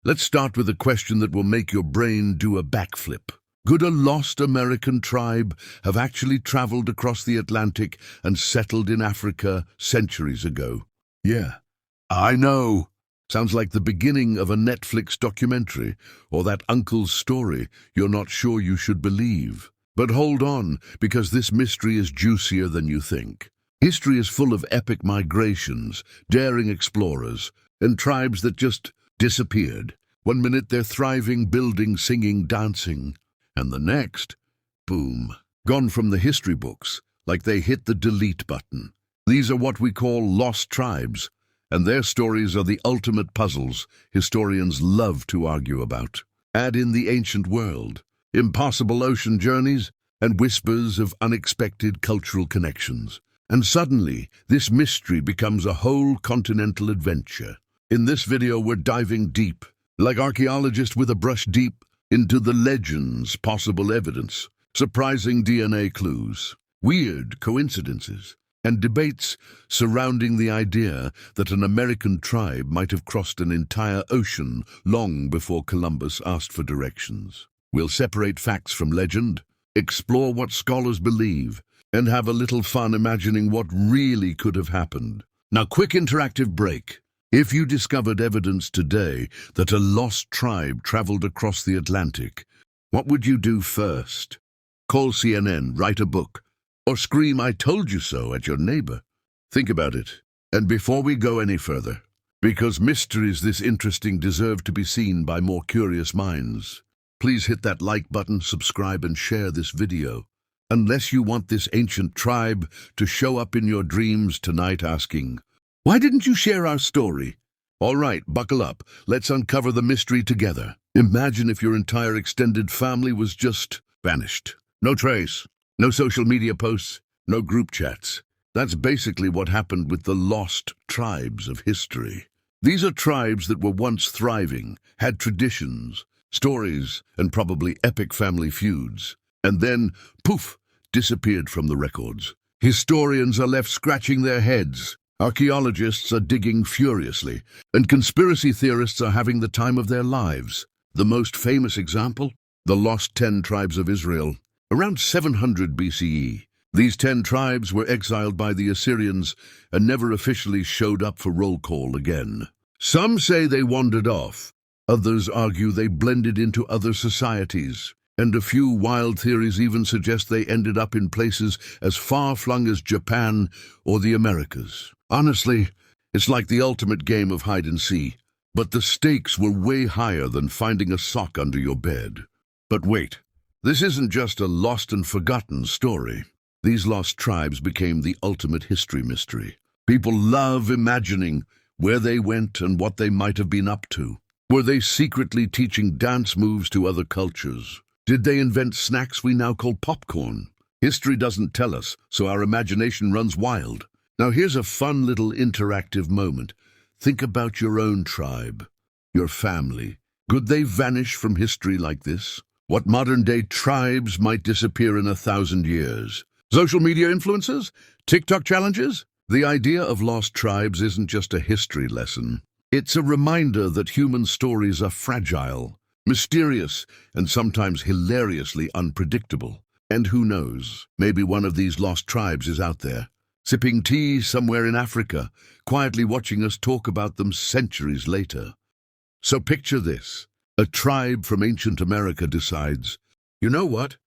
Let's start with a question that will make your brain do a backflip. Could a lost American tribe have actually traveled across the Atlantic and settled in Africa centuries ago? Yeah, I know. Sounds like the beginning of a Netflix documentary, or that uncle's story you're not sure you should believe. But hold on, because this mystery is juicier than you think. History is full of epic migrations, daring explorers, and tribes that just disappeared. One minute they're thriving, building, singing, dancing, and the next, boom, gone from the history books, like they hit the delete button. These are what we call lost tribes, and their stories are the ultimate puzzles historians love to argue about. Add in the ancient world, impossible ocean journeys, and whispers of unexpected cultural connections. And suddenly, this mystery becomes a whole continental adventure. In this video, we're diving deep, like archaeologists with a brush deep, into the legends, possible evidence, surprising DNA clues, weird coincidences, and debates surrounding the idea that an American tribe might have crossed an entire ocean long before Columbus asked for directions. We'll separate facts from legend, explore what scholars believe, and have a little fun imagining what really could have happened. Now, quick interactive break. If you discovered evidence today that a lost tribe traveled across the Atlantic, what would you do first? Call CNN, write a book, or scream "I told you so" at your neighbor? Think about it. And before we go any further, because mysteries this interesting deserve to be seen by more curious minds, please hit that like button, subscribe, and share this video. Unless you want this ancient tribe to show up in your dreams tonight asking, "Why didn't you share our story?" All right, buckle up. Let's uncover the mystery together. Imagine if your entire extended family was just vanished. No trace, no social media posts, no group chats. That's basically what happened with the lost tribes of history. These are tribes that were once thriving, had traditions, stories, and probably epic family feuds. And then, poof, disappeared from the records. Historians are left scratching their heads. Archaeologists are digging furiously, and conspiracy theorists are having the time of their lives. The most famous example? The lost 10 tribes of Israel. Around 700 BCE, these 10 tribes were exiled by the Assyrians and never officially showed up for roll call again. Some say they wandered off. Others argue they blended into other societies. And a few wild theories even suggest they ended up in places as far-flung as Japan or the Americas. Honestly, it's like the ultimate game of hide-and-seek, but the stakes were way higher than finding a sock under your bed. But wait, this isn't just a lost and forgotten story. These lost tribes became the ultimate history mystery. People love imagining where they went and what they might have been up to. Were they secretly teaching dance moves to other cultures? Did they invent snacks we now call popcorn? History doesn't tell us, so our imagination runs wild. Now here's a fun little interactive moment. Think about your own tribe, your family. Could they vanish from history like this? What modern-day tribes might disappear in 1,000 years? Social media influencers? TikTok challenges? The idea of lost tribes isn't just a history lesson. It's a reminder that human stories are fragile, mysterious, and sometimes hilariously unpredictable. And who knows, maybe one of these lost tribes is out there, sipping tea somewhere in Africa, quietly watching us talk about them centuries later. So picture this. A tribe from ancient America decides, you know what?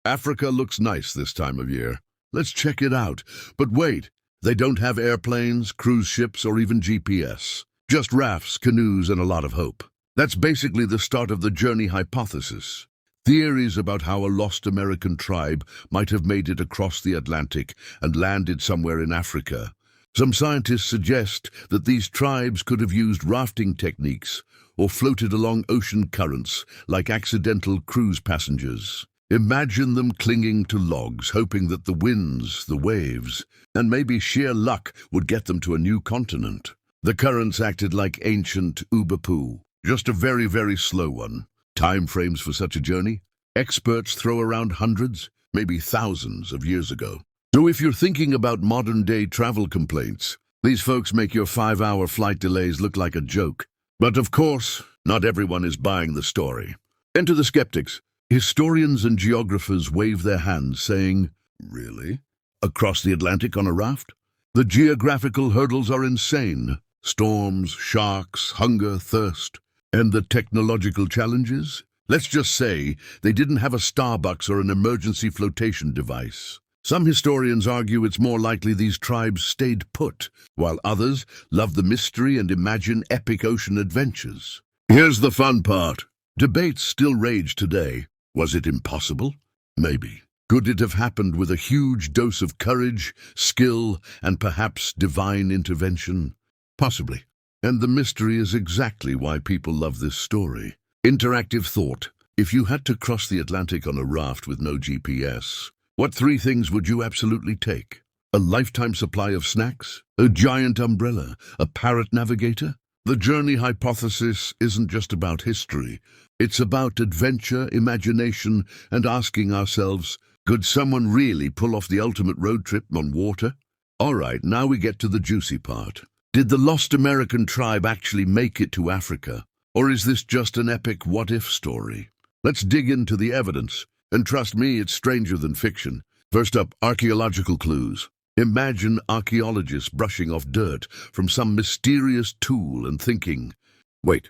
Africa looks nice this time of year. Let's check it out. But wait, they don't have airplanes, cruise ships, or even GPS. Just rafts, canoes, and a lot of hope. That's basically the start of the journey hypothesis. Theories about how a lost American tribe might have made it across the Atlantic and landed somewhere in Africa. Some scientists suggest that these tribes could have used rafting techniques or floated along ocean currents like accidental cruise passengers. Imagine them clinging to logs, hoping that the winds, the waves, and maybe sheer luck would get them to a new continent. The currents acted like ancient Uber-poo. Just a very, very slow one. Time frames for such a journey? Experts throw around hundreds, maybe thousands of years ago. So if you're thinking about modern-day travel complaints, these folks make your 5-hour flight delays look like a joke. But of course, Not everyone is buying the story. Enter the skeptics. Historians and geographers wave their hands, saying, "Really? Across the Atlantic on a raft? The geographical hurdles are insane. Storms, sharks, hunger, thirst. And the technological challenges? Let's just say they didn't have a Starbucks or an emergency flotation device." Some historians argue it's more likely these tribes stayed put, while others love the mystery and imagine epic ocean adventures. Here's the fun part. Debates still rage today. Was it impossible? Maybe. Could it have happened with a huge dose of courage, skill, and perhaps divine intervention? Possibly. And the mystery is exactly why people love this story. Interactive thought. If you had to cross the Atlantic on a raft with no GPS, what 3 things would you absolutely take? A lifetime supply of snacks? A giant umbrella? A parrot navigator? The journey hypothesis isn't just about history. It's about adventure, imagination, and asking ourselves, could someone really pull off the ultimate road trip on water? All right, now we get to the juicy part. Did the lost American tribe actually make it to Africa? Or is this just an epic what-if story? Let's dig into the evidence. And trust me, it's stranger than fiction. First up, archaeological clues. Imagine archaeologists brushing off dirt from some mysterious tool and thinking, wait,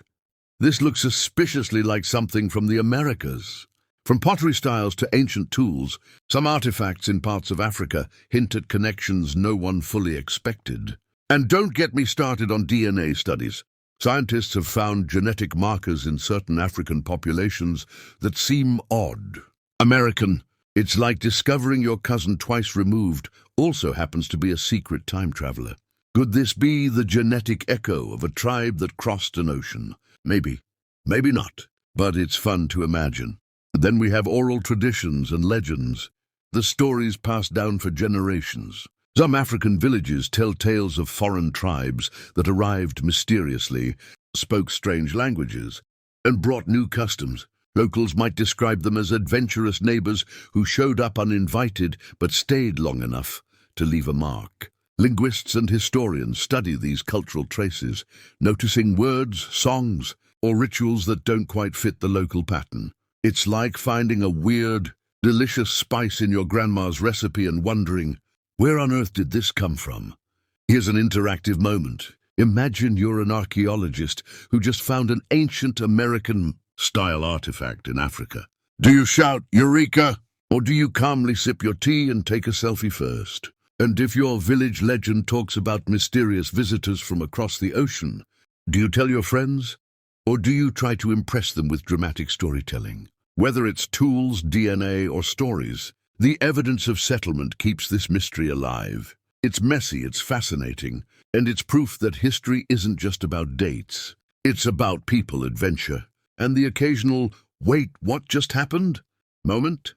this looks suspiciously like something from the Americas. From pottery styles to ancient tools, some artifacts in parts of Africa hint at connections no one fully expected. And don't get me started on DNA studies. Scientists have found genetic markers in certain African populations that seem odd. American, it's like discovering your cousin twice removed also happens to be a secret time traveler. Could this be the genetic echo of a tribe that crossed an ocean? Maybe, maybe not, but it's fun to imagine. Then we have oral traditions and legends, the stories passed down for generations. Some African villages tell tales of foreign tribes that arrived mysteriously, spoke strange languages, and brought new customs. Locals might describe them as adventurous neighbors who showed up uninvited but stayed long enough to leave a mark. Linguists and historians study these cultural traces, noticing words, songs, or rituals that don't quite fit the local pattern. It's like finding a weird, delicious spice in your grandma's recipe and wondering, where on earth did this come from? Here's an interactive moment. Imagine you're an archaeologist who just found an ancient American-style artifact in Africa. Do you shout, "Eureka!" Or do you calmly sip your tea and take a selfie first? And if your village legend talks about mysterious visitors from across the ocean, do you tell your friends? Or do you try to impress them with dramatic storytelling? Whether it's tools, DNA, or stories, the evidence of settlement keeps this mystery alive. It's messy, it's fascinating, and it's proof that history isn't just about dates. It's about people, adventure, and the occasional, wait, what just happened? Moment.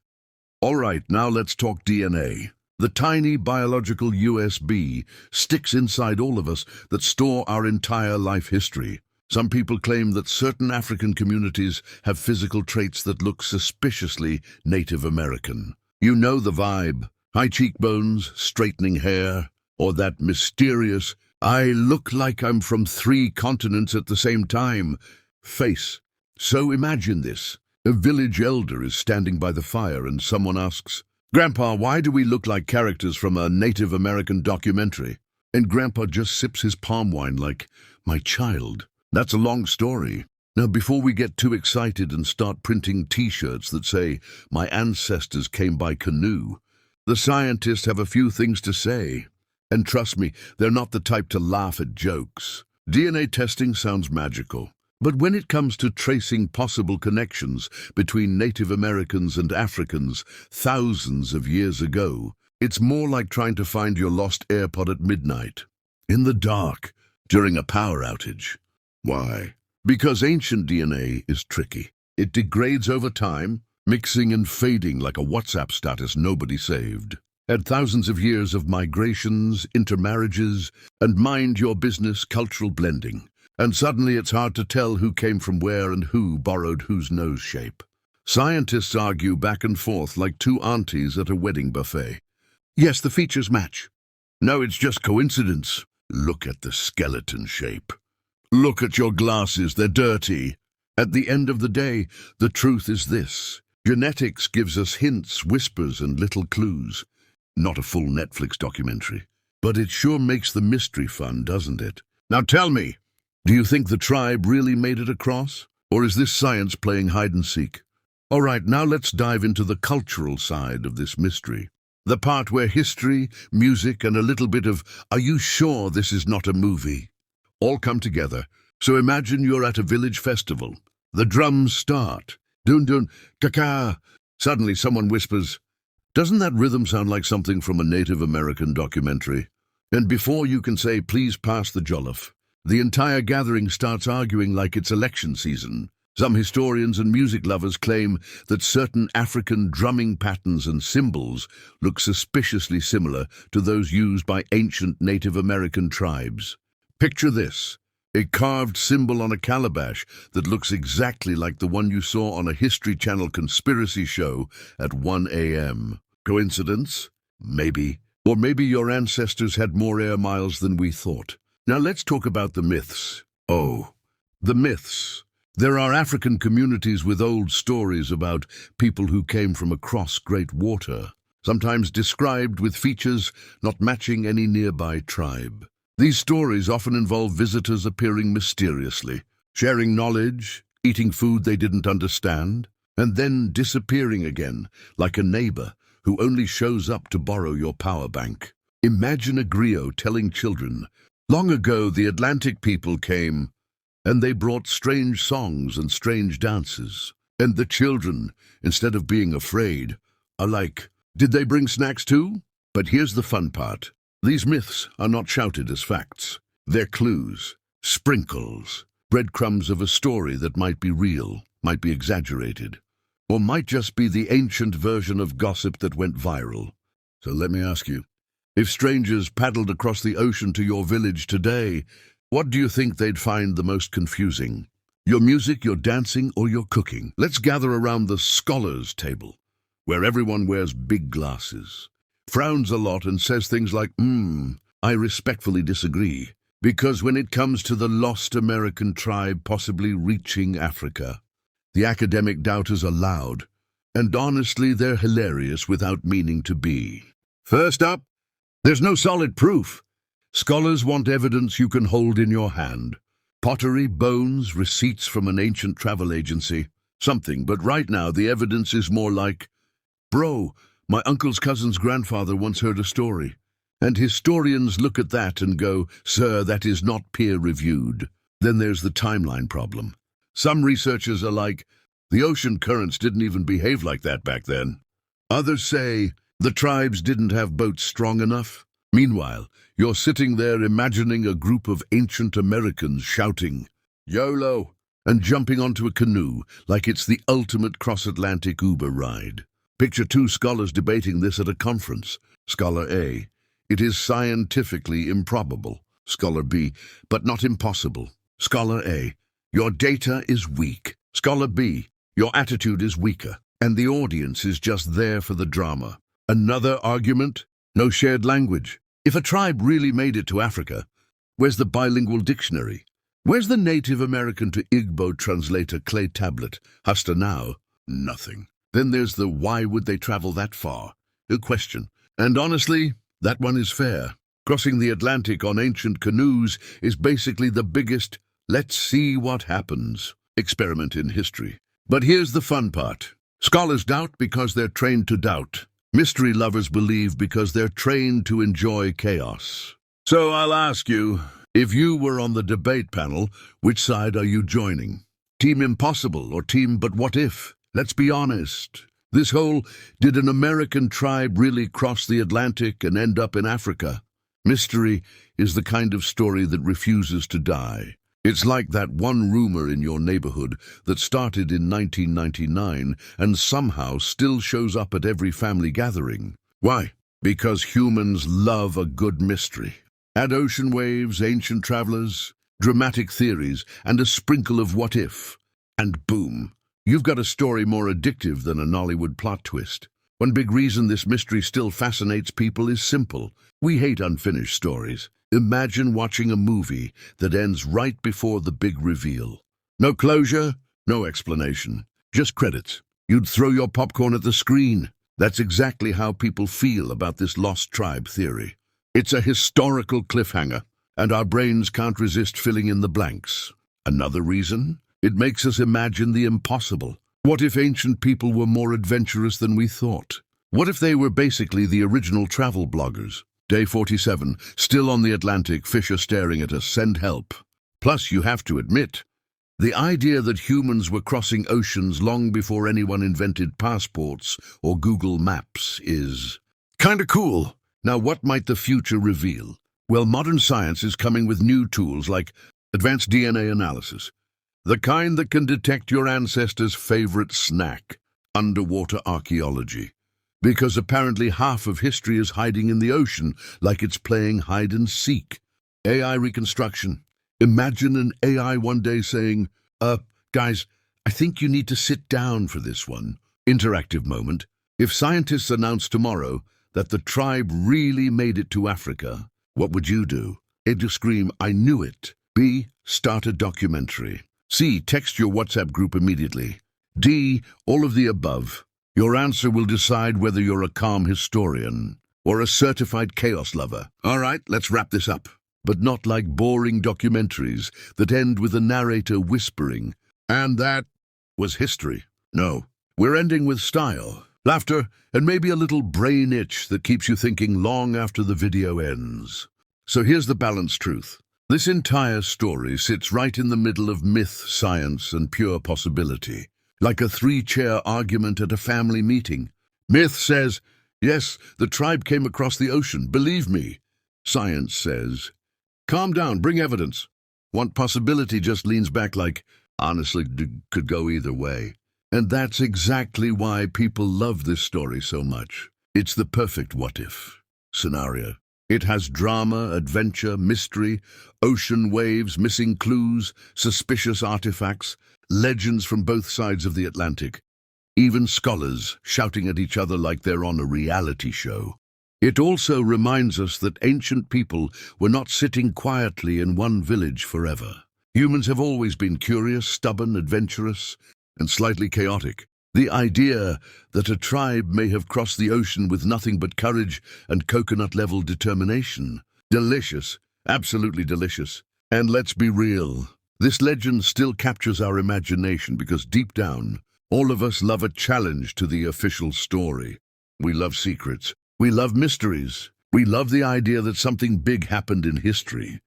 All right, now let's talk DNA. The tiny biological USB sticks inside all of us that store our entire life history. Some people claim that certain African communities have physical traits that look suspiciously Native American. You know the vibe. High cheekbones, straightening hair, or that mysterious, I look like I'm from 3 continents at the same time, face. So imagine this. A village elder is standing by the fire and someone asks, "Grandpa, why do we look like characters from a Native American documentary?" And Grandpa just sips his palm wine like, "My child." That's a long story. Now, before we get too excited and start printing T-shirts that say, "My ancestors came by canoe," the scientists have a few things to say. And trust me, they're not the type to laugh at jokes. DNA testing sounds magical. But when it comes to tracing possible connections between Native Americans and Africans thousands of years ago, it's more like trying to find your lost AirPod at midnight, in the dark, during a power outage. Why? Because ancient DNA is tricky. It degrades over time, mixing and fading like a WhatsApp status nobody saved. Had thousands of years of migrations, intermarriages, and mind your business cultural blending. And suddenly it's hard to tell who came from where and who borrowed whose nose shape. Scientists argue back and forth like 2 aunties at a wedding buffet. Yes, the features match. No, it's just coincidence. Look at the skeleton shape. Look at your glasses, they're dirty. At the end of the day, the truth is this. Genetics gives us hints, whispers, and little clues. Not a full Netflix documentary. But it sure makes the mystery fun, doesn't it? Now tell me, do you think the tribe really made it across? Or is this science playing hide and seek? All right, now let's dive into the cultural side of this mystery. The part where history, music, and a little bit of, "Are you sure this is not a movie?" all come together. So imagine you're at a village festival. The drums start. Dun dun, kaka. Suddenly someone whispers, "Doesn't that rhythm sound like something from a Native American documentary?" And before you can say, "Please pass the jollof," the entire gathering starts arguing like it's election season. Some historians and music lovers claim that certain African drumming patterns and symbols look suspiciously similar to those used by ancient Native American tribes. Picture this, a carved symbol on a calabash that looks exactly like the one you saw on a History Channel conspiracy show at 1 a.m. Coincidence? Maybe. Or maybe your ancestors had more air miles than we thought. Now let's talk about the myths. Oh, the myths. There are African communities with old stories about people who came from across great water, sometimes described with features not matching any nearby tribe. These stories often involve visitors appearing mysteriously, sharing knowledge, eating food they didn't understand, and then disappearing again, like a neighbor who only shows up to borrow your power bank. Imagine a griot telling children, "Long ago the Atlantic people came, and they brought strange songs and strange dances." And the children, instead of being afraid, are like, "Did they bring snacks too?" But here's the fun part. These myths are not shouted as facts. They're clues, sprinkles, breadcrumbs of a story that might be real, might be exaggerated, or might just be the ancient version of gossip that went viral. So let me ask you, if strangers paddled across the ocean to your village today, what do you think they'd find the most confusing? Your music, your dancing, or your cooking? Let's gather around the scholars' table, where everyone wears big glasses, frowns a lot, and says things like, I respectfully disagree. Because when it comes to the lost American tribe possibly reaching Africa, the academic doubters are loud, and honestly they're hilarious without meaning to be. First up, there's no solid proof. Scholars want evidence you can hold in your hand. Pottery, bones, receipts from an ancient travel agency, something. But right now the evidence is more like, "Bro, my uncle's cousin's grandfather once heard a story." And historians look at that and go, "Sir, that is not peer-reviewed." Then there's the timeline problem. Some researchers are like, "The ocean currents didn't even behave like that back then." Others say, "The tribes didn't have boats strong enough." Meanwhile, you're sitting there imagining a group of ancient Americans shouting, "YOLO," and jumping onto a canoe like it's the ultimate cross-Atlantic Uber ride. Picture two scholars debating this at a conference. Scholar A, "It is scientifically improbable." Scholar B, "But not impossible." Scholar A, "Your data is weak." Scholar B, "Your attitude is weaker." And the audience is just there for the drama. Another argument? No shared language. If a tribe really made it to Africa, where's the bilingual dictionary? Where's the Native American to Igbo translator clay tablet? Hasta now, nothing. Then there's the "why would they travel that far?" a question. And honestly, that one is fair. Crossing the Atlantic on ancient canoes is basically the biggest "let's see what happens" experiment in history. But here's the fun part. Scholars doubt because they're trained to doubt. Mystery lovers believe because they're trained to enjoy chaos. So I'll ask you, if you were on the debate panel, which side are you joining? Team Impossible or Team But What If? Let's be honest. This whole "did an American tribe really cross the Atlantic and end up in Africa?" mystery is the kind of story that refuses to die. It's like that one rumor in your neighborhood that started in 1999 and somehow still shows up at every family gathering. Why? Because humans love a good mystery. Add ocean waves, ancient travelers, dramatic theories, and a sprinkle of what if, and boom, you've got a story more addictive than a Nollywood plot twist. One big reason this mystery still fascinates people is simple. We hate unfinished stories. Imagine watching a movie that ends right before the big reveal. No closure, No explanation. Just credits. You'd throw your popcorn at the screen. That's exactly how people feel about this lost tribe theory. It's a historical cliffhanger, and our brains can't resist filling in the blanks. Another reason? It makes us imagine the impossible. What if ancient people were more adventurous than we thought? What if they were basically the original travel bloggers? Day 47, still on the Atlantic, fish are staring at us, send help. Plus, you have to admit, the idea that humans were crossing oceans long before anyone invented passports or Google Maps is kinda cool. Now, what might the future reveal? Well, modern science is coming with new tools like advanced DNA analysis, the kind that can detect your ancestors' favorite snack, underwater archaeology. Because apparently half of history is hiding in the ocean, like it's playing hide and seek. AI reconstruction. Imagine an AI one day saying, guys, I think you need to sit down for this one. Interactive moment. If scientists announce tomorrow that the tribe really made it to Africa, what would you do? A, to scream, I knew it. B, start a documentary. C, text your WhatsApp group immediately. D, all of the above. Your answer will decide whether you're a calm historian or a certified chaos lover. All right, let's wrap this up. But not like boring documentaries that end with the narrator whispering, and that was history. No, we're ending with style, laughter, and maybe a little brain itch that keeps you thinking long after the video ends. So here's the balanced truth. This entire story sits right in the middle of myth, science, and pure possibility. Like a three-chair argument at a family meeting. Myth says, yes, the tribe came across the ocean, believe me. Science says, calm down, bring evidence. One possibility just leans back like, honestly, could go either way. And that's exactly why people love this story so much. It's the perfect what-if scenario. It has drama, adventure, mystery, ocean waves, missing clues, suspicious artifacts, legends from both sides of the Atlantic, even scholars shouting at each other like they're on a reality show. It also reminds us that ancient people were not sitting quietly in one village forever. Humans have always been curious, stubborn, adventurous, and slightly chaotic. The idea that a tribe may have crossed the ocean with nothing but courage and coconut-level determination. Delicious, absolutely delicious. And let's be real. This legend still captures our imagination because deep down, all of us love a challenge to the official story. We love secrets. We love mysteries. We love the idea that something big happened in history,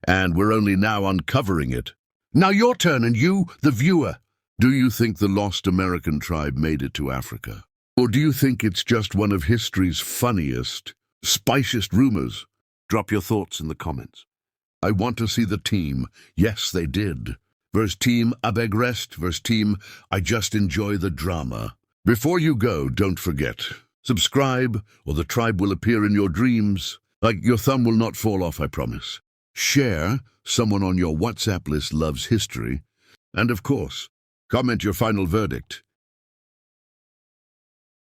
and we're only now uncovering it. Now your turn, and you, the viewer. Do you think the lost American tribe made it to Africa? Or do you think it's just one of history's funniest, spiciest rumors? Drop your thoughts in the comments. I want to see the team. Yes, they did. Versus team I beg rest versus team I just enjoy the drama. Before you go, don't forget, subscribe or the tribe will appear in your dreams. Like, your thumb will not fall off, I promise. Share, someone on your WhatsApp list loves history. And of course, comment your final verdict.